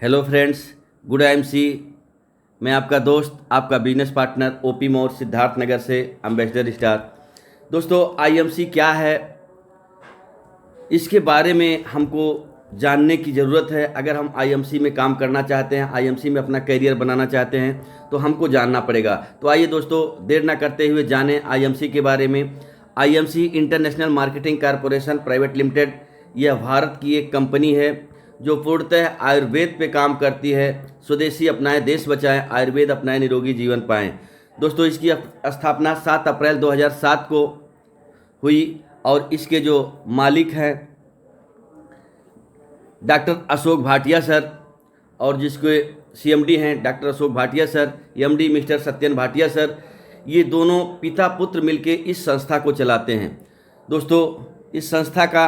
Hello friends, good IMC. मैं आपका दोस्त, आपका बिजनेस पार्टनर ओपी मोर, सिद्धार्थ नगर से एम्बेसडर स्टार। दोस्तों, आईएमसी क्या है, इसके बारे में हमको जानने की ज़रूरत है। अगर हम आईएमसी में काम करना चाहते हैं, आईएमसी में अपना करियर बनाना चाहते हैं, तो हमको जानना पड़ेगा। तो आइए दोस्तों, देर ना करते हुए जानें आईएमसी के बारे में। IMC international marketing corporation private limited, यह भारत की एक कंपनी है जो पूर्णतः आयुर्वेद पे काम करती है। स्वदेशी अपनाएं, देश बचाएं, आयुर्वेद अपनाएं, निरोगी जीवन पाएं। दोस्तों, इसकी स्थापना 7 अप्रैल 2007 को हुई और इसके जो मालिक हैं डॉक्टर अशोक भाटिया सर, और जिसके सीएमडी हैं doctor Ashok Bhatia sir, MD mister Satyan Bhatia sir. ये दोनों पिता पुत्र मिलके इस संस्था को चलाते हैं। दोस्तों, इस संस्था का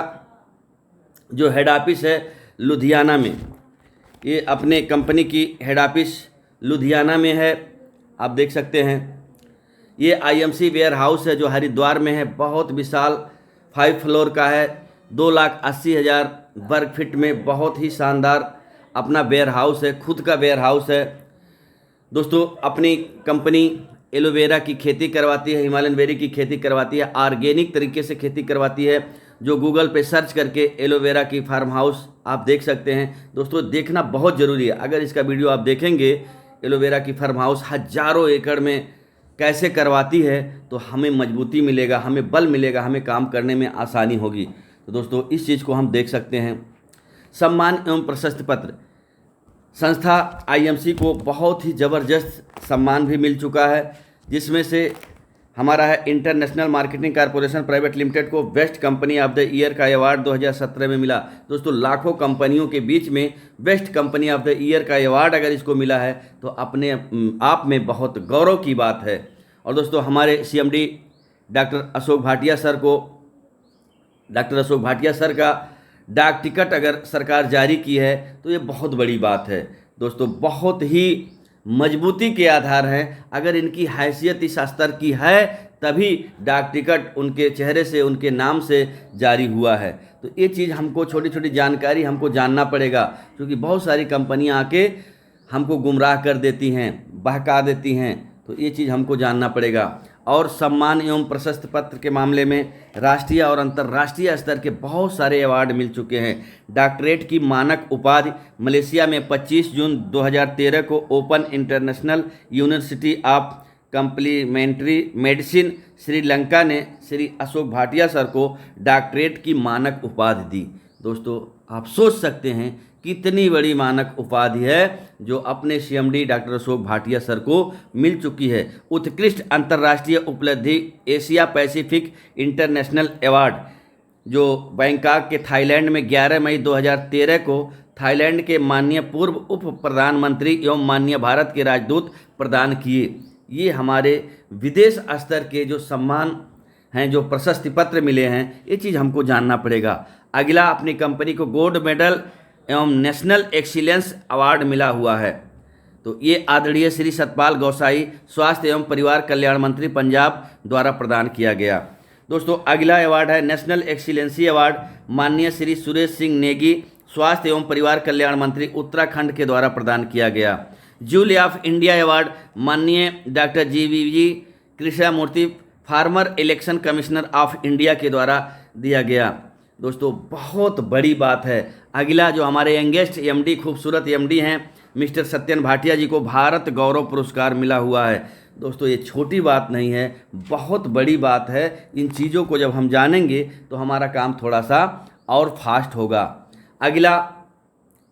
जो हेड ऑफिस है लुधियाना में, ये अपने कंपनी की हेड ऑफिस लुधियाना में है, आप देख सकते हैं। ये आईएमसी वेयर हाउस है जो हरिद्वार में है, बहुत विशाल 5 फ्लोर का है, 2,80,000 वर्ग फीट में बहुत ही शानदार अपना वेयर हाउस है, खुद का वेयर हाउस है। दोस्तों, अपनी कंपनी एलोवेरा की खेती करवाती है, हिमालयन बेरी की खेती करवाती है, ऑर्गेनिक तरीके से खेती करवाती है। जो गूगल पे सर्च करके एलोवेरा की फार्म हाउस आप देख सकते हैं। दोस्तों, देखना बहुत ज़रूरी है। अगर इसका वीडियो आप देखेंगे, एलोवेरा की फार्म हाउस हजारों एकड़ में कैसे करवाती है, तो हमें मजबूती मिलेगा, हमें बल मिलेगा, हमें काम करने में आसानी होगी। तो दोस्तों, इस चीज़ को हम देख सकते हैं। सम्मान एवं प्रशस्ति पत्र, संस्था आईएमसी को बहुत ही ज़बरदस्त सम्मान भी मिल चुका है, जिसमें से हमारा है international marketing corporation private limited को best company of the year का अवार्ड 2017 में मिला। दोस्तों, लाखों कंपनियों के बीच में best company of the year का अवार्ड अगर इसको मिला है तो अपने आप में बहुत गौरव की बात है। और दोस्तों, हमारे CMD doctor Ashok Bhatia sir का डाक टिकट अगर सरकार जारी की है तो ये बहुत बड़ी बात है। दोस्तों, बहुत ही मजबूती के आधार हैं। अगर इनकी हैसियत इस स्तर की है तभी डाक टिकट उनके चेहरे से, उनके नाम से जारी हुआ है। तो ये चीज़ हमको, छोटी छोटी जानकारी हमको जानना पड़ेगा, क्योंकि बहुत सारी कंपनियां आके हमको गुमराह कर देती हैं, बहका देती हैं। तो ये चीज़ हमको जानना पड़ेगा। और सम्मान एवं प्रशस्ति पत्र के मामले में राष्ट्रीय और अंतर्राष्ट्रीय स्तर के बहुत सारे अवार्ड मिल चुके हैं। डॉक्टरेट की मानक उपाधि मलेशिया में 25 जून 2013 को open international university of complementary medicine Sri Lanka ने श्री अशोक भाटिया सर को डॉक्टरेट की मानक उपाधि दी। दोस्तों, आप सोच सकते हैं कितनी बड़ी मानक उपाधि है जो अपने CMD doctor Ashok Bhatia sir को मिल चुकी है। उत्कृष्ट अंतर्राष्ट्रीय उपलब्धि एशिया पैसिफिक इंटरनेशनल अवार्ड, जो बैंकॉक के थाईलैंड में 11 मई 2013 को थाईलैंड के माननीय पूर्व उप प्रधानमंत्री एवं माननीय भारत के राजदूत प्रदान किए। ये हमारे विदेश स्तर के जो सम्मान हैं, जो प्रशस्ति पत्र मिले हैं, ये चीज़ हमको जानना पड़ेगा। अगला, अपनी कंपनी को गोल्ड मेडल एवं नेशनल एक्सीलेंस अवार्ड मिला हुआ है। तो ये आदरणीय श्री सतपाल गोसाई, स्वास्थ्य एवं परिवार कल्याण मंत्री पंजाब द्वारा प्रदान किया गया। दोस्तों, अगला अवार्ड है नेशनल एक्सीलेंसी अवार्ड, माननीय श्री सुरेश सिंह नेगी, स्वास्थ्य एवं परिवार कल्याण मंत्री उत्तराखंड के द्वारा प्रदान किया गया। जूबली ऑफ इंडिया अवार्ड, माननीय doctor GVG Krishnamurthy, former election commissioner of India के द्वारा दिया गया। दोस्तों, बहुत बड़ी बात है। अगला, जो हमारे यंगेस्ट एमडी, खूबसूरत एमडी हैं मिस्टर सत्यन भाटिया जी को भारत गौरव पुरस्कार मिला हुआ है। दोस्तों, ये छोटी बात नहीं है, बहुत बड़ी बात है। इन चीज़ों को जब हम जानेंगे तो हमारा काम थोड़ा सा और फास्ट होगा। अगला,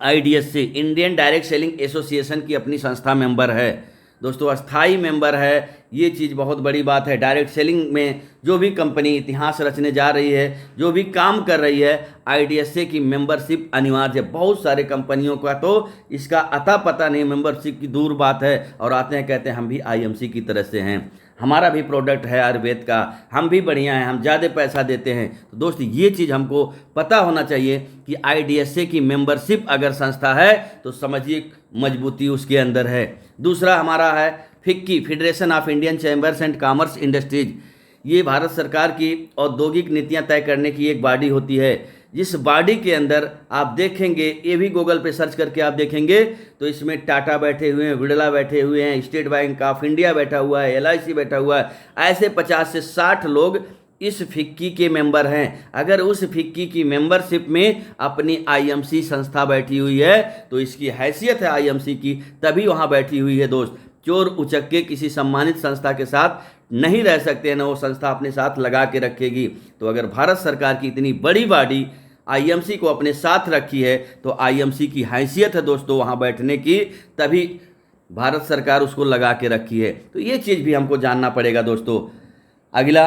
आईडीएससी, इंडियन डायरेक्ट सेलिंग एसोसिएशन की अपनी संस्था मेंबर है। दोस्तों, अस्थाई मेंबर है, ये चीज़ बहुत बड़ी बात है। डायरेक्ट सेलिंग में जो भी कंपनी इतिहास रचने जा रही है, जो भी काम कर रही है, आईडीएससी की मेंबरशिप अनिवार्य है। बहुत सारे कंपनियों का तो इसका अता पता नहीं, मेंबरशिप की दूर बात है, और आते हैं कहते हैं हम भी आईएमसी की तरह से हैं, हमारा भी प्रोडक्ट है आयुर्वेद का, हम भी बढ़िया हैं, हम ज़्यादा पैसा देते हैं। तो दोस्त, ये चीज़ हमको पता होना चाहिए कि आईडीएससी की मेंबरशिप अगर संस्था है तो समझिए मजबूती उसके अंदर है। दूसरा हमारा है FICCI, federation of Indian chambers and commerce industries. ये भारत सरकार की औद्योगिक नीतियां तय करने की एक बॉडी होती है, जिस बॉडी के अंदर आप देखेंगे, ये भी गूगल पे सर्च करके आप देखेंगे तो इसमें टाटा बैठे हुए हैं, बिरला बैठे हुए हैं, स्टेट बैंक ऑफ इंडिया बैठा हुआ है, LIC बैठा हुआ है, ऐसे 50 से 60 लोग इस फिक्की के मेंबर हैं। अगर उस फिक्की की मेंबरशिप में अपनी IMC संस्था बैठी हुई है तो इसकी हैसियत है IMC की, तभी वहाँ बैठी हुई है दोस्त। चोर उचक्के किसी सम्मानित संस्था के साथ नहीं रह सकते हैं, ना वो संस्था अपने साथ लगा के रखेगी। तो अगर भारत सरकार की इतनी बड़ी बॉडी IMC को अपने साथ रखी है तो IMC की हैसियत है दोस्तों वहाँ बैठने की, तभी भारत सरकार उसको लगा के रखी है। तो ये चीज़ भी हमको जानना पड़ेगा दोस्तों। अगला,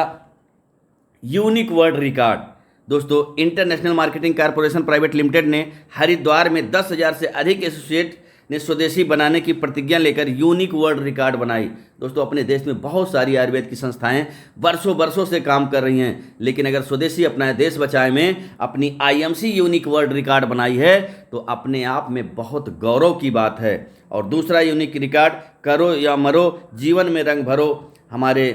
यूनिक वर्ल्ड रिकॉर्ड। दोस्तों, international marketing corporation private limited ने हरिद्वार में 10,000 से अधिक एसोसिएट ने स्वदेशी बनाने की प्रतिज्ञा लेकर यूनिक वर्ल्ड रिकॉर्ड बनाई। दोस्तों, अपने देश में बहुत सारी आयुर्वेद की संस्थाएं वर्षों वर्षों से काम कर रही हैं, लेकिन अगर स्वदेशी अपना देश बचाए में अपनी IMC यूनिक वर्ल्ड रिकॉर्ड बनाई है तो अपने आप में बहुत गौरव की बात है। और दूसरा यूनिक रिकॉर्ड, करो या मरो जीवन में रंग भरो, हमारे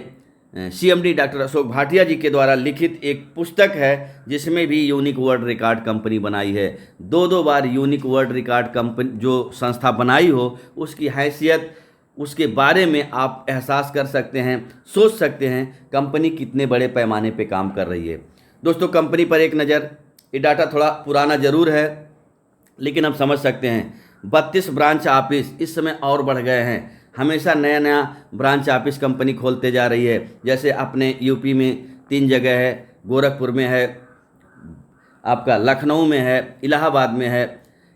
CMD डॉक्टर अशोक भाटिया जी के द्वारा लिखित एक पुस्तक है जिसमें भी यूनिक वर्ल्ड रिकॉर्ड कंपनी बनाई है। 2 बार यूनिक वर्ल्ड रिकॉर्ड कंपनी जो संस्था बनाई हो उसकी हैसियत, उसके बारे में आप एहसास कर सकते हैं, सोच सकते हैं कंपनी कितने बड़े पैमाने पे काम कर रही है। दोस्तों, कंपनी पर एक नज़र, ये डाटा थोड़ा पुराना ज़रूर है लेकिन आप समझ सकते हैं। 32 ब्रांच ऑफिस इस समय और बढ़ गए हैं, हमेशा नया नया ब्रांच ऑफिस कंपनी खोलते जा रही है। जैसे अपने UP में 3 जगह है, गोरखपुर में है, आपका लखनऊ में है, इलाहाबाद में है।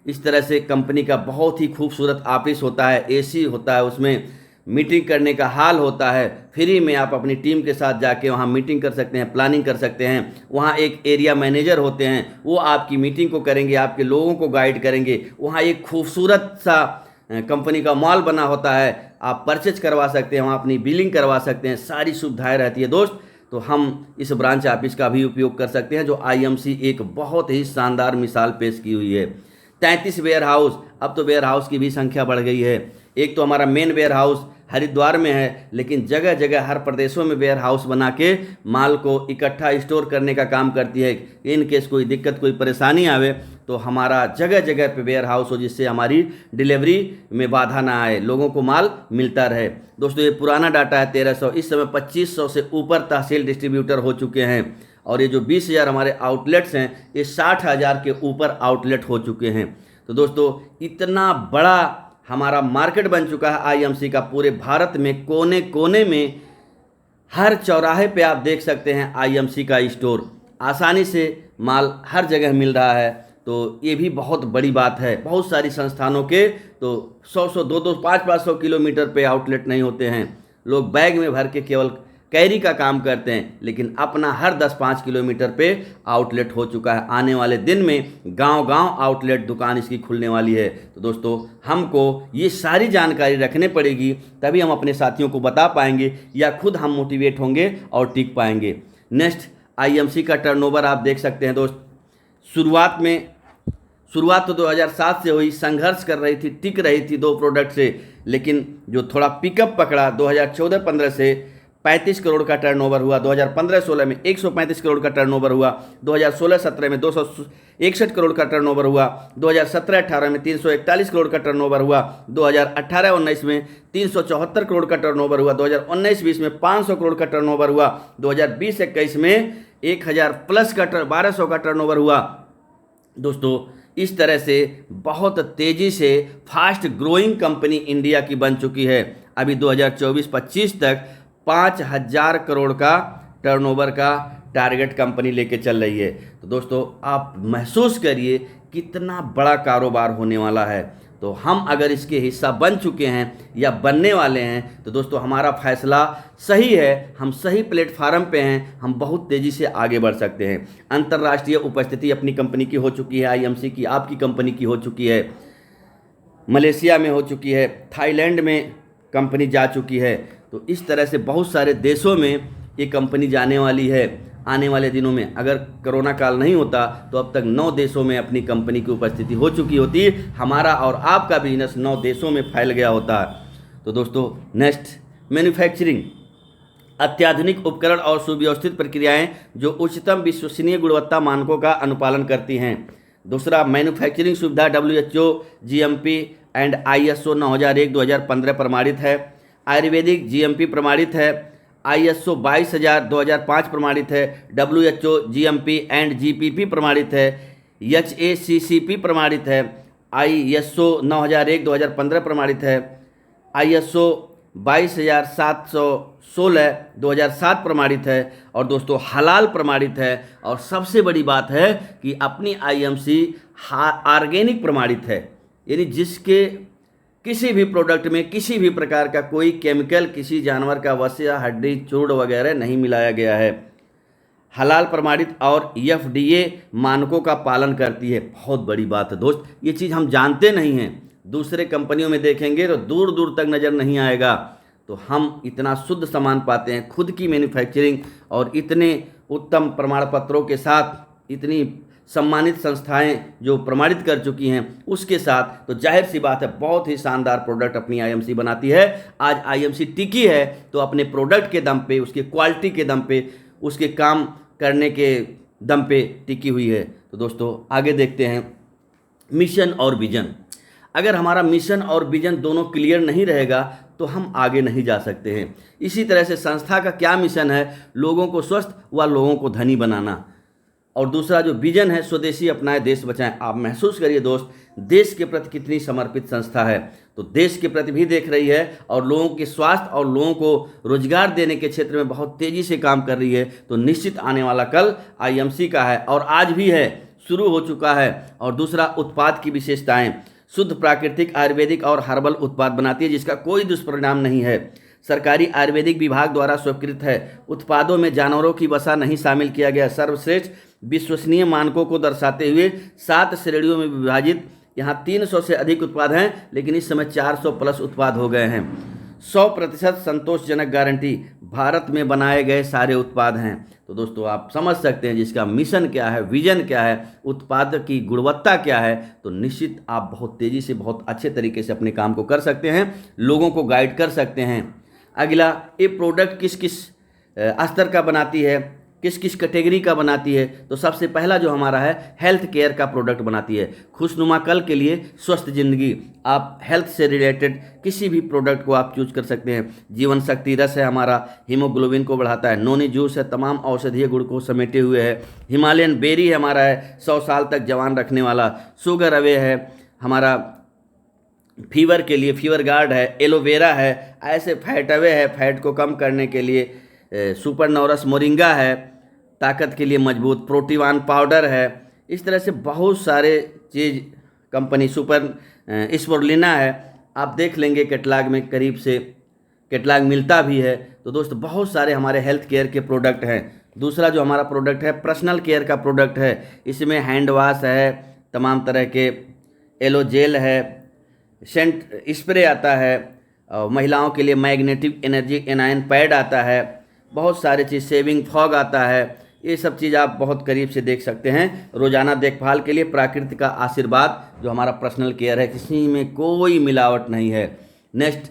इस तरह से कंपनी का बहुत ही खूबसूरत ऑफिस होता है, AC होता है, उसमें मीटिंग करने का हाल होता है। फ्री में आप अपनी टीम के साथ जाके वहाँ मीटिंग कर सकते हैं, प्लानिंग कर सकते हैं। वहाँ एक एरिया मैनेजर होते हैं, वो आपकी मीटिंग को करेंगे, आपके लोगों को गाइड करेंगे। वहाँ एक खूबसूरत सा कंपनी का मॉल बना होता है, आप परचेज करवा सकते हैं, वहाँ अपनी बिलिंग करवा सकते हैं, सारी सुविधाएं रहती है दोस्त। तो हम इस ब्रांच ऑफिस का भी उपयोग कर सकते हैं, जो IMC एक बहुत ही शानदार मिसाल पेश की हुई है। 33 वेयर हाउस, अब तो वेयर हाउस की भी संख्या बढ़ गई है। एक तो हमारा मेन वेयर हाउस हरिद्वार में है, लेकिन जगह जगह हर प्रदेशों में वेयर हाउस बना के माल को इकट्ठा स्टोर करने का काम करती है। इन केस कोई दिक्कत, कोई परेशानी आवे तो हमारा जगह जगह पे वेयर हाउस हो, जिससे हमारी डिलीवरी में बाधा ना आए, लोगों को माल मिलता रहे। दोस्तों, ये पुराना डाटा है 1300, इस समय 2500 से ऊपर तहसील डिस्ट्रीब्यूटर हो चुके हैं। और ये जो 20,000 हमारे आउटलेट्स हैं, ये 60,000 के ऊपर आउटलेट हो चुके हैं। तो दोस्तों, इतना बड़ा हमारा मार्केट बन चुका है IMC का, पूरे भारत में कोने कोने में हर चौराहे पे आप देख सकते हैं IMC का स्टोर, आसानी से माल हर जगह मिल रहा है। तो ये भी बहुत बड़ी बात है। बहुत सारी संस्थानों के तो 100-100, 200, 500 किलोमीटर पे आउटलेट नहीं होते हैं। लोग बैग में भर के केवल कैरी का काम करते हैं, लेकिन अपना हर 10-5 किलोमीटर पे आउटलेट हो चुका है। आने वाले दिन में गांव-गांव आउटलेट दुकान इसकी खुलने वाली है। तो दोस्तों, हमको ये सारी जानकारी रखने पड़ेगी, तभी हम अपने साथियों को बता पाएंगे या खुद हम मोटिवेट होंगे और टिक पाएंगे। नेक्स्ट, IMC का टर्नओवर आप देख सकते हैं दोस्त। शुरुआत तो 2007 से हुई, संघर्ष कर रही थी, टिक रही थी 2 प्रोडक्ट से, लेकिन जो थोड़ा पिकअप पकड़ा 2014-15 से 35 करोड़ का टर्नओवर हुआ, 2015-16 में 135 करोड़ का टर्नओवर हुआ, 2016-17 में 261 करोड़ का टर्नओवर हुआ, 2017-18 में 341 करोड़ का टर्नओवर हुआ, 2018-19 में 374 करोड़ का टर्नओवर हुआ, 2019-20 में 500 करोड़ का टर्नओवर हुआ, 2020-21 में 1000 प्लस का 1200 का टर्नओवर हुआ। दोस्तों, इस तरह से बहुत तेज़ी से फास्ट ग्रोइंग कंपनी इंडिया की बन चुकी है। अभी 2024-25 तक 5,000 करोड़ का टर्नओवर का टारगेट कंपनी लेके चल रही है। तो दोस्तों, आप महसूस करिए कितना बड़ा कारोबार होने वाला है। तो हम अगर इसके हिस्सा बन चुके हैं या बनने वाले हैं तो दोस्तों, हमारा फैसला सही है, हम सही प्लेटफार्म पे हैं, हम बहुत तेज़ी से आगे बढ़ सकते हैं। अंतर्राष्ट्रीय उपस्थिति अपनी कंपनी की हो चुकी है, IMC की, आपकी कंपनी की हो चुकी है, मलेशिया में हो चुकी है, थाईलैंड में कंपनी जा चुकी है। तो इस तरह से बहुत सारे देशों में ये कंपनी जाने वाली है आने वाले दिनों में। अगर कोरोना काल नहीं होता तो अब तक 9 देशों में अपनी कंपनी की उपस्थिति हो चुकी होती, हमारा और आपका बिजनेस 9 देशों में फैल गया होता। तो दोस्तों, नेक्स्ट, मैन्युफैक्चरिंग। अत्याधुनिक उपकरण और सुव्यवस्थित प्रक्रियाएं जो उच्चतम विश्वसनीय गुणवत्ता मानकों का अनुपालन करती हैं। दूसरा, मैन्युफैक्चरिंग सुविधा WHO GMP एंड ISO 9001-2015 प्रमाणित है। आयुर्वेदिक GMP प्रमाणित है। ISO 22000 2005 प्रमाणित है। WHO GMP एंड GPP प्रमाणित है। HACCP प्रमाणित है। ISO 9001 2015 प्रमाणित है। ISO 22716 2007 प्रमाणित है। और दोस्तों हलाल प्रमाणित है। और सबसे बड़ी बात है कि अपनी IMC ऑर्गेनिक प्रमाणित है, यानी जिसके किसी भी प्रोडक्ट में किसी भी प्रकार का कोई केमिकल, किसी जानवर का वसा, हड्डी, चूर्ण वगैरह नहीं मिलाया गया है। हलाल प्रमाणित और FDA मानकों का पालन करती है। बहुत बड़ी बात है दोस्त, ये चीज़ हम जानते नहीं हैं। दूसरे कंपनियों में देखेंगे तो दूर दूर तक नज़र नहीं आएगा। तो हम इतना शुद्ध सामान पाते हैं, खुद की मैन्युफैक्चरिंग और इतने उत्तम प्रमाण पत्रों के साथ, इतनी सम्मानित संस्थाएं जो प्रमाणित कर चुकी हैं उसके साथ, तो जाहिर सी बात है बहुत ही शानदार प्रोडक्ट अपनी IMC बनाती है। आज IMC टिकी है तो अपने प्रोडक्ट के दम पे, उसके क्वालिटी के दम पे, उसके काम करने के दम पे टिकी हुई है। तो दोस्तों आगे देखते हैं मिशन और विजन। अगर हमारा मिशन और विजन दोनों क्लियर नहीं रहेगा तो हम आगे नहीं जा सकते हैं। इसी तरह से संस्था का क्या मिशन है? लोगों को स्वस्थ व लोगों को धनी बनाना। और दूसरा जो विजन है, स्वदेशी अपनाएं देश बचाएं। आप महसूस करिए दोस्त, देश के प्रति कितनी समर्पित संस्था है। तो देश के प्रति भी देख रही है और लोगों के स्वास्थ्य और लोगों को रोजगार देने के क्षेत्र में बहुत तेजी से काम कर रही है। तो निश्चित आने वाला कल IMC का है और आज भी है, शुरू हो चुका है। और दूसरा, उत्पाद की विशेषताएं। शुद्ध प्राकृतिक आयुर्वेदिक और हर्बल उत्पाद बनाती है जिसका कोई दुष्परिणाम नहीं है। सरकारी आयुर्वेदिक विभाग द्वारा स्वीकृत है। उत्पादों में जानवरों की वसा नहीं शामिल किया गया। सर्वश्रेष्ठ विश्वसनीय मानकों को दर्शाते हुए 7 श्रेणियों में विभाजित। यहाँ 300 से अधिक उत्पाद हैं, लेकिन इस समय 400 प्लस उत्पाद हो गए हैं। 100% संतोषजनक गारंटी। भारत में बनाए गए सारे उत्पाद हैं। तो दोस्तों आप समझ सकते हैं जिसका मिशन क्या है, विजन क्या है, उत्पाद की गुणवत्ता क्या है। तो निश्चित आप बहुत तेज़ी से, बहुत अच्छे तरीके से अपने काम को कर सकते हैं, लोगों को गाइड कर सकते हैं। अगला, ये प्रोडक्ट किस किस स्तर का बनाती है, किस किस कैटेगरी का बनाती है। तो सबसे पहला जो हमारा है, हेल्थ केयर का प्रोडक्ट बनाती है। खुशनुमा कल के लिए स्वस्थ जिंदगी। आप हेल्थ से रिलेटेड किसी भी प्रोडक्ट को आप चूज कर सकते हैं। जीवन शक्ति रस है हमारा, हीमोग्लोबिन को बढ़ाता है। नोनी जूस है, तमाम औषधीय गुण को समेटे हुए है। हिमालयन बेरी हमारा है, 100 साल तक जवान रखने वाला। शुगर अवे है हमारा, फीवर के लिए फीवर गार्ड है। एलोवेरा है, ऐसे फैट अवे है, फैट को कम करने के लिए। सुपर नौरस मोरिंगा है, ताकत के लिए मजबूत। प्रोटीवान पाउडर है। इस तरह से बहुत सारे चीज़ कंपनी सुपर स्पोरुलिना है। आप देख लेंगे कैटलॉग में, करीब से कैटलॉग मिलता भी है। तो दोस्तों बहुत सारे हमारे हेल्थ केयर के प्रोडक्ट हैं। दूसरा जो हमारा प्रोडक्ट है, पर्सनल केयर का प्रोडक्ट है। इसमें हैंड वाश है, तमाम तरह के एलो जेल है, सेंट स्प्रे आता है, महिलाओं के लिए मैग्नेटिक एनर्जी एनायन पैड आता है, बहुत सारे चीज़, सेविंग फॉग आता है। ये सब चीज़ आप बहुत करीब से देख सकते हैं। रोजाना देखभाल के लिए प्रकृति का आशीर्वाद जो हमारा पर्सनल केयर है, किसी में कोई मिलावट नहीं है। नेक्स्ट,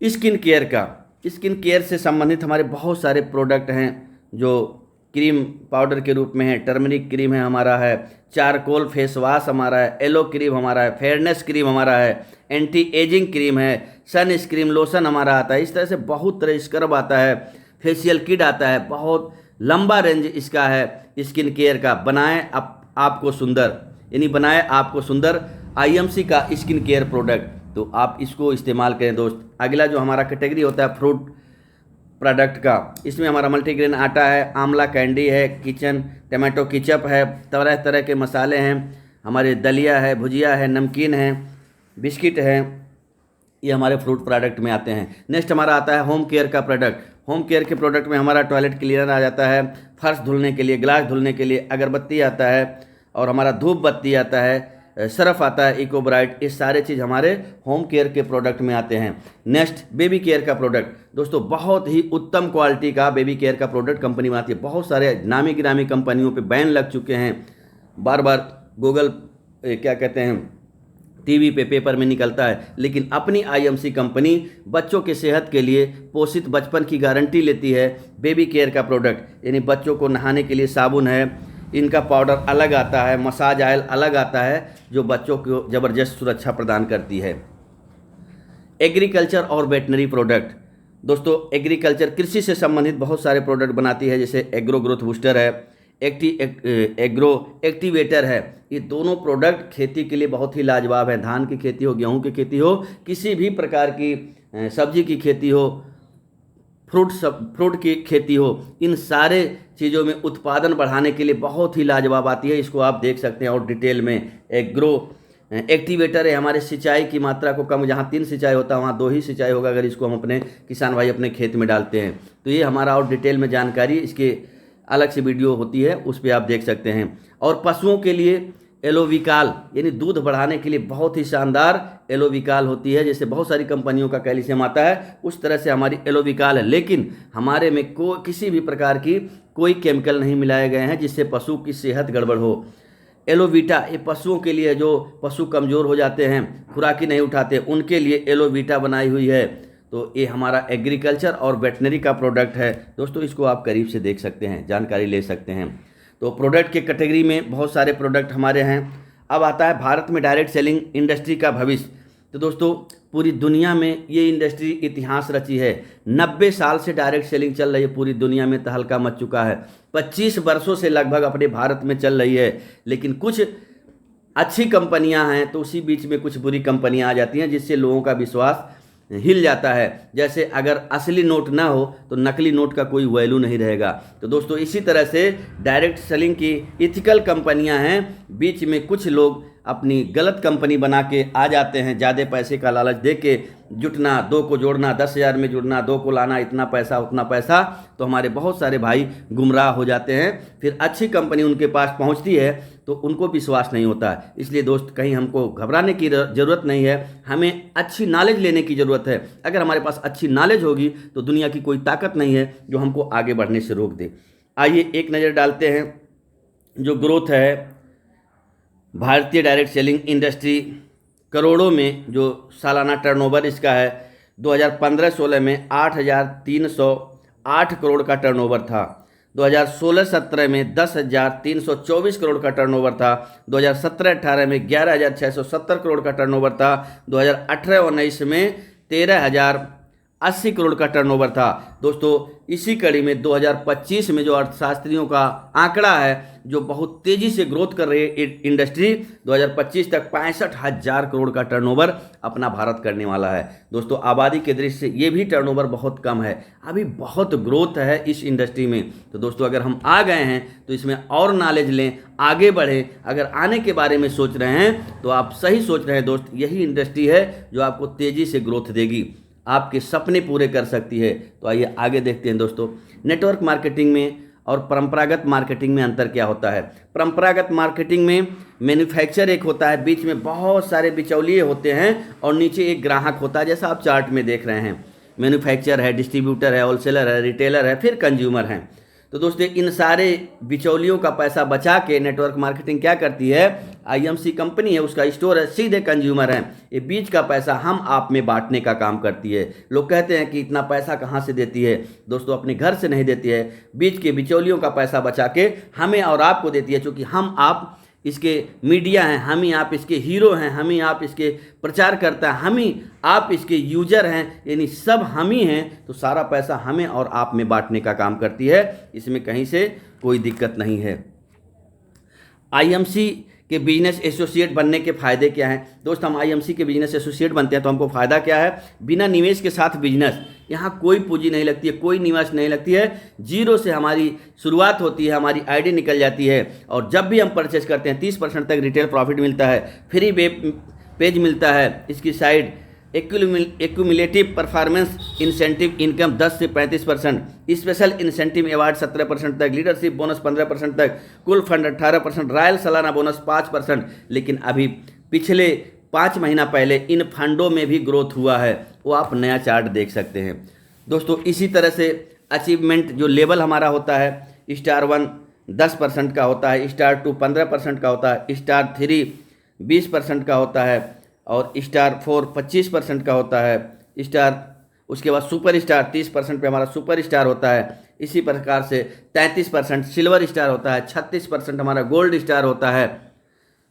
स्किन केयर का, स्किन केयर से संबंधित हमारे बहुत सारे प्रोडक्ट हैं जो क्रीम पाउडर के रूप में है। टर्मरिक क्रीम है हमारा है, चारकोल फेस वॉश हमारा है, एलो क्रीम हमारा है, फेयरनेस क्रीम हमारा है, एंटी एजिंग क्रीम है, सन स्क्रीन लोशन हमारा आता है। इस तरह से बहुत तरह स्क्रब आता है, फेशियल किट आता है। बहुत लंबा रेंज इसका है स्किन केयर का। बनाएं आपको सुंदर, यानी बनाएं आपको सुंदर, IMC का स्किन केयर प्रोडक्ट। तो आप इसको इस्तेमाल करें दोस्त। अगला जो हमारा कैटेगरी होता है फ्रूट प्रोडक्ट का, इसमें हमारा मल्टीग्रेन आटा है, आंवला कैंडी है, किचन टमाटो केचप है, तरह तरह के मसाले हैं हमारे, दलिया है, भुजिया है, नमकीन है, बिस्किट है। ये हमारे फ्रूट प्रोडक्ट में आते हैं। नेक्स्ट हमारा आता है होम केयर का प्रोडक्ट। होम केयर के प्रोडक्ट में हमारा टॉयलेट क्लीनर आ जाता है, फर्श धुलने के लिए, गिलास धुलने के लिए अगरबत्ती आता है, और हमारा धूप बत्ती आता है, सर्फ आता है, इको ब्राइट। ये सारे चीज़ हमारे होम केयर के प्रोडक्ट में आते हैं। नेक्स्ट, बेबी केयर का प्रोडक्ट। दोस्तों बहुत ही उत्तम क्वालिटी का बेबी केयर का प्रोडक्ट कंपनी में आती है। बहुत सारे नामी गिरामी कंपनियों पे बैन लग चुके हैं, बार बार गूगल क्या कहते हैं टीवी पे, पेपर में निकलता है, लेकिन अपनी आईएमसी कंपनी बच्चों के सेहत के लिए पोषित बचपन की गारंटी लेती है। बेबी केयर का प्रोडक्ट, यानी बच्चों को नहाने के लिए साबुन है, इनका पाउडर अलग आता है, मसाज ऑयल अलग आता है, जो बच्चों को ज़बरदस्त सुरक्षा प्रदान करती है। एग्रीकल्चर और वेटनरी प्रोडक्ट, दोस्तों एग्रीकल्चर कृषि से संबंधित बहुत सारे प्रोडक्ट बनाती है, जैसे एग्रो ग्रोथ बूस्टर है, एग्रो एक्टिवेटर है। ये दोनों प्रोडक्ट खेती के लिए बहुत ही लाजवाब है। धान की खेती हो, गेहूं की खेती हो, किसी भी प्रकार की सब्जी की खेती हो, फ्रूट की खेती हो, इन सारे चीज़ों में उत्पादन बढ़ाने के लिए बहुत ही लाजवाब आती है। इसको आप देख सकते हैं और डिटेल में। एग्रो एक्टिवेटर है, हमारे सिंचाई की मात्रा को कम, जहाँ 3 सिंचाई होता है वहाँ 2 ही सिंचाई होगा अगर इसको हम अपने किसान भाई अपने खेत में डालते हैं। तो ये हमारा और डिटेल में जानकारी, इसके अलग से वीडियो होती है, उस पर आप देख सकते हैं। और पशुओं के लिए एलोविकाल, यानी दूध बढ़ाने के लिए बहुत ही शानदार एलोविकाल होती है। जैसे बहुत सारी कंपनियों का कैल्शियम आता है, उस तरह से हमारी एलोविकाल है, लेकिन हमारे में किसी भी प्रकार की कोई केमिकल नहीं मिलाए गए हैं जिससे पशु की सेहत गड़बड़ हो। एलोवीटा, ये पशुओं के लिए, जो पशु कमज़ोर हो जाते हैं, खुराकी नहीं उठाते, उनके लिए एलोवीटा बनाई हुई है। तो ये हमारा एग्रीकल्चर और वेटनरी का प्रोडक्ट है। दोस्तों इसको आप करीब से देख सकते हैं, जानकारी ले सकते हैं। तो प्रोडक्ट के कैटेगरी में बहुत सारे प्रोडक्ट हमारे हैं। अब आता है भारत में डायरेक्ट सेलिंग इंडस्ट्री का भविष्य। तो दोस्तों पूरी दुनिया में ये इंडस्ट्री इतिहास रची है। 90 साल से डायरेक्ट सेलिंग चल रही है, पूरी दुनिया में तहलका मच चुका है। 25 वर्षों से लगभग अपने भारत में चल रही है, लेकिन कुछ अच्छी कंपनियां हैं तो उसी बीच में कुछ बुरी कंपनियां आ जाती हैं, जिससे लोगों का विश्वास हिल जाता है। जैसे अगर असली नोट ना हो तो नकली नोट का कोई वैल्यू नहीं रहेगा। तो दोस्तों इसी तरह से डायरेक्ट सेलिंग की इथिकल कंपनियां हैं, बीच में कुछ लोग अपनी गलत कंपनी बना के आ जाते हैं, ज़्यादा पैसे का लालच दे के, जुटना, 2 को जोड़ना, 10,000 में जुड़ना, 2 को लाना, इतना पैसा उतना पैसा, तो हमारे बहुत सारे भाई गुमराह हो जाते हैं। फिर अच्छी कंपनी उनके पास पहुंचती है तो उनको विश्वास नहीं होता है। इसलिए दोस्त कहीं हमको घबराने की ज़रूरत नहीं है, हमें अच्छी नॉलेज लेने की ज़रूरत है। अगर हमारे पास अच्छी नॉलेज होगी तो दुनिया की कोई ताकत नहीं है जो हमको आगे बढ़ने से रोक दे। आइए एक नज़र डालते हैं जो ग्रोथ है भारतीय डायरेक्ट सेलिंग इंडस्ट्री, करोड़ों में जो सालाना टर्नओवर इसका है। 2015-16 में 8,308 करोड़ का टर्नओवर था। 2016-17 में 10,324 करोड़ का टर्नओवर था। 2017-18 में 11,670 करोड़ का टर्नओवर था। 2018-19 में 13,080 करोड़ का टर्नओवर था। दोस्तों इसी कड़ी में 2025 में जो अर्थशास्त्रियों का आंकड़ा है, जो बहुत तेज़ी से ग्रोथ कर रही है इंडस्ट्री, 2025 तक 65,000 करोड़ का टर्नओवर अपना भारत करने वाला है। दोस्तों आबादी के दृष्टि से ये भी टर्नओवर बहुत कम है, अभी बहुत ग्रोथ है इस इंडस्ट्री में। तो दोस्तों अगर हम आ गए हैं तो इसमें और नॉलेज लें, आगे बढ़ें। अगर आने के बारे में सोच रहे हैं तो आप सही सोच रहे हैं दोस्त, यही इंडस्ट्री है जो आपको तेज़ी से ग्रोथ देगी, आपके सपने पूरे कर सकती है। तो आइए आगे देखते हैं दोस्तों, नेटवर्क मार्केटिंग में और परंपरागत मार्केटिंग में अंतर क्या होता है। परंपरागत मार्केटिंग में मैन्युफैक्चर एक होता है, बीच में बहुत सारे बिचौलिए होते हैं और नीचे एक ग्राहक होता है, जैसा आप चार्ट में देख रहे हैं। मैन्युफैक्चर है, डिस्ट्रीब्यूटर है, होलसेलर है, रिटेलर है, फिर कंज्यूमर हैं। तो दोस्तों इन सारे बिचौलियों का पैसा बचा के नेटवर्क मार्केटिंग क्या करती है, आईएमसी कंपनी है, उसका स्टोर है, सीधे कंज्यूमर हैं, ये बीच का पैसा हम आप में बांटने का काम करती है। लोग कहते हैं कि इतना पैसा कहाँ से देती है, दोस्तों अपने घर से नहीं देती है, बीच के बिचौलियों का पैसा बचा के हमें और आपको देती है। क्योंकि हम आप इसके मीडिया हैं, हम ही आप इसके हीरो हैं, हम ही आप इसके प्रचारकर्ता, हम ही आप इसके यूजर हैं, यानी सब हम ही हैं। तो सारा पैसा हमें और आप में बांटने का काम करती है, इसमें कहीं से कोई दिक्कत नहीं है। आईएमसी के बिजनेस एसोसिएट बनने के फ़ायदे क्या हैं। दोस्त हम आईएमसी के बिजनेस एसोसिएट बनते हैं तो हमको फ़ायदा क्या है, बिना निवेश के साथ बिजनेस, यहाँ कोई पूंजी नहीं लगती है, कोई निवेश नहीं लगती है, जीरो से हमारी शुरुआत होती है, हमारी आईडी निकल जाती है। और जब भी हम परचेज करते हैं 30% तक रिटेल प्रॉफिट मिलता है, फ्री वेब पेज मिलता है, इसकी side accumulative performance incentive income 10 से 35%, स्पेशल इंसेंटिव अवार्ड 17% तक, लीडरशिप बोनस 15% तक, कुल फंड 18%, रॉयल सालाना बोनस 5%। लेकिन अभी पिछले 5 महीना पहले इन फंडों में भी ग्रोथ हुआ है, वो आप नया चार्ट देख सकते हैं। दोस्तों इसी तरह से अचीवमेंट जो लेवल हमारा होता है, स्टार 1 10% का होता है, स्टार 2 15% का होता है, स्टार 3 20% का होता है, और स्टार 4 25% का होता है, स्टार उसके बाद सुपर स्टार 30% पे हमारा सुपर स्टार होता है। इसी प्रकार से 33% सिल्वर स्टार होता है, 36% हमारा गोल्ड स्टार होता है,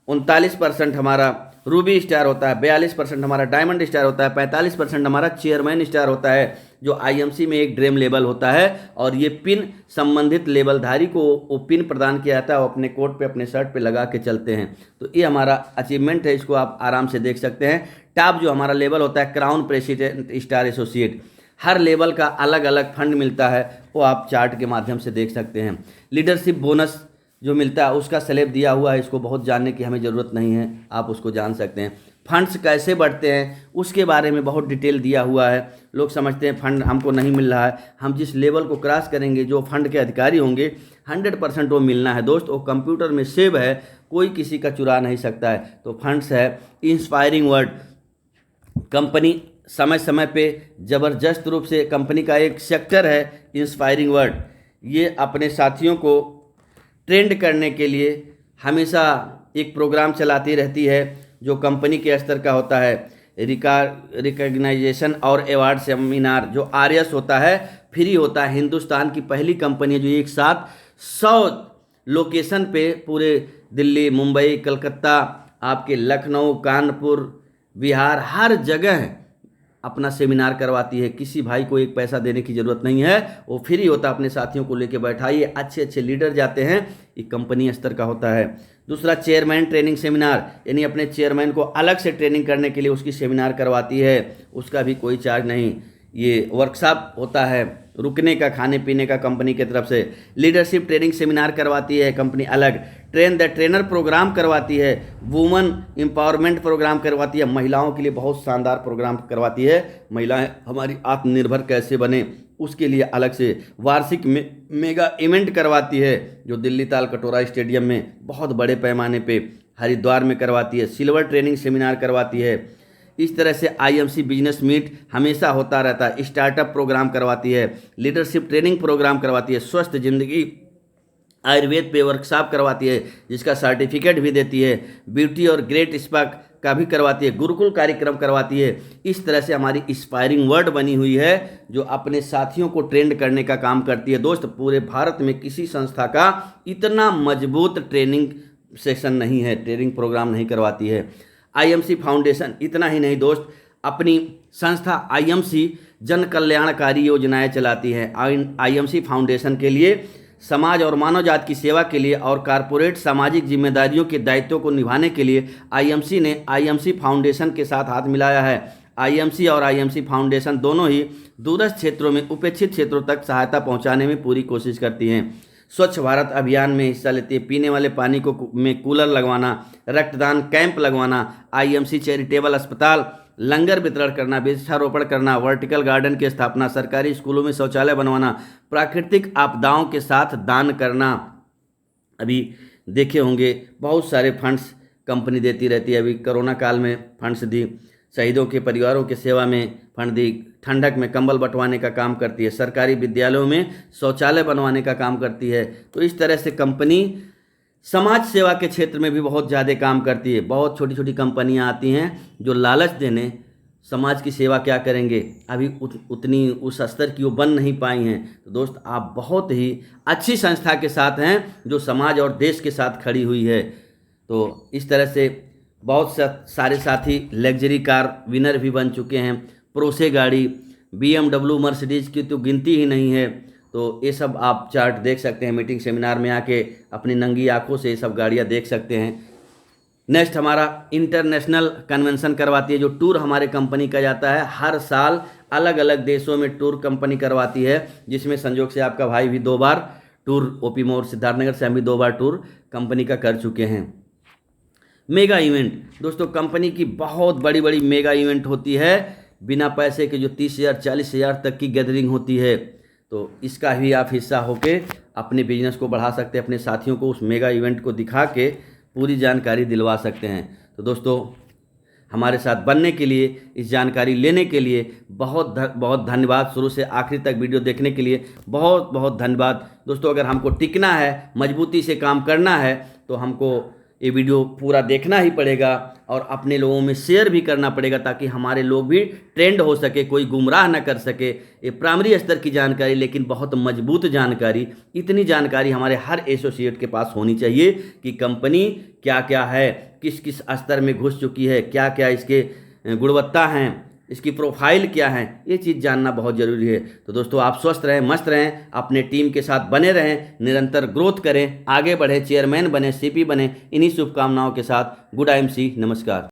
39% हमारा रूबी स्टार होता है, 42% हमारा डायमंड स्टार होता है, 45% हमारा चेयरमैन स्टार होता है, जो आईएमसी में एक ड्रीम लेवल होता है। और ये पिन संबंधित लेवलधारी को वो पिन प्रदान किया जाता है, वो अपने कोट पे अपने शर्ट पे लगा के चलते हैं। तो ये हमारा अचीवमेंट है, इसको आप आराम से देख सकते हैं। टॉप जो हमारा लेवल होता है क्राउन प्रेसिडेंट स्टार एसोसिएट, हर लेवल का अलग अलग फंड मिलता है, वो आप चार्ट के माध्यम से देख सकते हैं। लीडरशिप बोनस जो मिलता है उसका स्लैब दिया हुआ है, इसको बहुत जानने की हमें ज़रूरत नहीं है, आप उसको जान सकते हैं। फंड्स कैसे बढ़ते हैं उसके बारे में बहुत डिटेल दिया हुआ है। लोग समझते हैं फंड हमको नहीं मिल रहा है, हम जिस लेवल को क्रॉस करेंगे जो फंड के अधिकारी होंगे 100% वो मिलना है दोस्त, वो कंप्यूटर में सेव है, कोई किसी का चुरा नहीं सकता है। तो फंड्स है। इंस्पायरिंग वर्ड, कंपनी समय समय पे ज़बरदस्त रूप से, कंपनी का एक सेक्टर है इंस्पायरिंग वर्ड, ये अपने साथियों को ट्रेंड करने के लिए हमेशा एक प्रोग्राम चलाती रहती है जो कंपनी के स्तर का होता है। रिकग्नाइजेशन और अवार्ड सेमिनार जो आरएस होता है, फ्री होता है। हिंदुस्तान की पहली कंपनी है जो एक साथ 100 लोकेशन पे पूरे दिल्ली, मुंबई, कलकत्ता, आपके लखनऊ, कानपुर, बिहार, हर जगह अपना सेमिनार करवाती है। किसी भाई को एक पैसा देने की ज़रूरत नहीं है, वो फ्री होता है। अपने साथियों को लेके बैठाइए, अच्छे अच्छे लीडर जाते हैं, ये कंपनी स्तर का होता है। दूसरा चेयरमैन ट्रेनिंग सेमिनार, यानी अपने चेयरमैन को अलग से ट्रेनिंग करने के लिए उसकी सेमिनार करवाती है, उसका भी कोई चार्ज नहीं। ये वर्कशॉप होता है रुकने का, खाने पीने का कंपनी की तरफ से। लीडरशिप ट्रेनिंग सेमिनार करवाती है कंपनी अलग। ट्रेन द ट्रेनर प्रोग्राम करवाती है। वुमन एम्पावरमेंट प्रोग्राम करवाती है, महिलाओं के लिए बहुत शानदार प्रोग्राम करवाती है। महिलाएं हमारी आत्मनिर्भर कैसे बने उसके लिए अलग से वार्षिक मेगा इवेंट करवाती है, जो दिल्ली ताल कटोरा स्टेडियम में बहुत बड़े पैमाने पे हरिद्वार में करवाती है। सिल्वर ट्रेनिंग सेमिनार करवाती है। इस तरह से आईएमसी बिजनेस मीट हमेशा होता रहता है। स्टार्टअप प्रोग्राम करवाती है, लीडरशिप ट्रेनिंग प्रोग्राम करवाती है, स्वस्थ जिंदगी आयुर्वेद पे वर्कशॉप करवाती है जिसका सर्टिफिकेट भी देती है, ब्यूटी और ग्रेट स्पा का भी करवाती है, गुरुकुल कार्यक्रम करवाती है। इस तरह से हमारी इंस्पायरिंग वर्ड बनी हुई है जो अपने साथियों को ट्रेंड करने का काम करती है। दोस्त, पूरे भारत में किसी संस्था का इतना मजबूत ट्रेनिंग सेशन नहीं है, ट्रेनिंग प्रोग्राम नहीं करवाती है। आईएमसी फाउंडेशन, इतना ही नहीं दोस्त, अपनी संस्था आईएमसी जन कल्याणकारी योजनाएं चलाती है। आईएमसी फाउंडेशन के लिए समाज और मानव जाति की सेवा के लिए और कारपोरेट सामाजिक जिम्मेदारियों के दायित्वों को निभाने के लिए आईएमसी ने आईएमसी फाउंडेशन के साथ हाथ मिलाया है। आईएमसी और आईएमसी फाउंडेशन दोनों ही दूरस्थ क्षेत्रों में उपेक्षित क्षेत्रों तक सहायता पहुंचाने में पूरी कोशिश करती हैं। स्वच्छ भारत अभियान में हिस्सा लेती है। पीने वाले पानी को में कूलर लगवाना, रक्तदान कैंप लगवाना, आईएमसी चैरिटेबल अस्पताल, लंगर वितरण करना, वृक्षारोपण करना, वर्टिकल गार्डन की स्थापना, सरकारी स्कूलों में शौचालय बनवाना, प्राकृतिक आपदाओं के साथ दान करना। अभी देखे होंगे बहुत सारे फंड्स कंपनी देती रहती है। अभी कोरोना काल में फंड्स दी, शहीदों के परिवारों की सेवा में फंड दी, ठंडक में कंबल बंटवाने का काम करती है, सरकारी विद्यालयों में शौचालय बनवाने का काम करती है। तो इस तरह से कंपनी समाज सेवा के क्षेत्र में भी बहुत ज़्यादा काम करती है। बहुत छोटी छोटी कंपनियां आती हैं जो लालच देने समाज की सेवा क्या करेंगे, अभी उतनी उस स्तर की वो बन नहीं पाई हैं। तो दोस्त, आप बहुत ही अच्छी संस्था के साथ हैं जो समाज और देश के साथ खड़ी हुई है। तो इस तरह से बहुत सारे साथी लग्जरी कार विनर भी बन चुके हैं। प्रोसे गाड़ी, BMW, मर्सिडीज़ की तो गिनती ही नहीं है। तो ये सब आप चार्ट देख सकते हैं, मीटिंग सेमिनार में आके अपनी नंगी आंखों से ये सब गाड़ियाँ देख सकते हैं। नेक्स्ट हमारा इंटरनेशनल कन्वेंशन करवाती है, जो टूर हमारे कंपनी का जाता है। हर साल अलग अलग देशों में टूर कंपनी करवाती है, जिसमें संयोग से आपका भाई भी 2 बार टूर, ओपी मोड़ सिद्धार्थनगर से हम भी 2 बार टूर कंपनी का कर चुके हैं। मेगा इवेंट, दोस्तों कंपनी की बहुत बड़ी बड़ी मेगा इवेंट होती है, बिना पैसे के, जो 30,000 40,000 तक की गैदरिंग होती है। तो इसका भी आप हिस्सा होके अपने बिजनेस को बढ़ा सकते हैं, अपने साथियों को उस मेगा इवेंट को दिखा के पूरी जानकारी दिलवा सकते हैं। तो दोस्तों, हमारे साथ बनने के लिए, इस जानकारी लेने के लिए बहुत बहुत धन्यवाद। शुरू से आखिर तक वीडियो देखने के लिए बहुत बहुत धन्यवाद। दोस्तों, अगर हमको टिकना है, मजबूती से काम करना है, तो हमको ये वीडियो पूरा देखना ही पड़ेगा और अपने लोगों में शेयर भी करना पड़ेगा, ताकि हमारे लोग भी ट्रेंड हो सके, कोई गुमराह ना कर सके। ये प्राइमरी स्तर की जानकारी, लेकिन बहुत मजबूत जानकारी। इतनी जानकारी हमारे हर एसोसिएट के पास होनी चाहिए कि कंपनी क्या क्या है, किस किस स्तर में घुस चुकी है, क्या क्या इसके गुणवत्ता हैं, इसकी प्रोफाइल क्या है, ये चीज़ जानना बहुत ज़रूरी है। तो दोस्तों, आप स्वस्थ रहें, मस्त रहें, अपने टीम के साथ बने रहें, निरंतर ग्रोथ करें, आगे बढ़ें, चेयरमैन बने, सीपी बने। इन्हीं शुभकामनाओं के साथ गुड IMC, नमस्कार।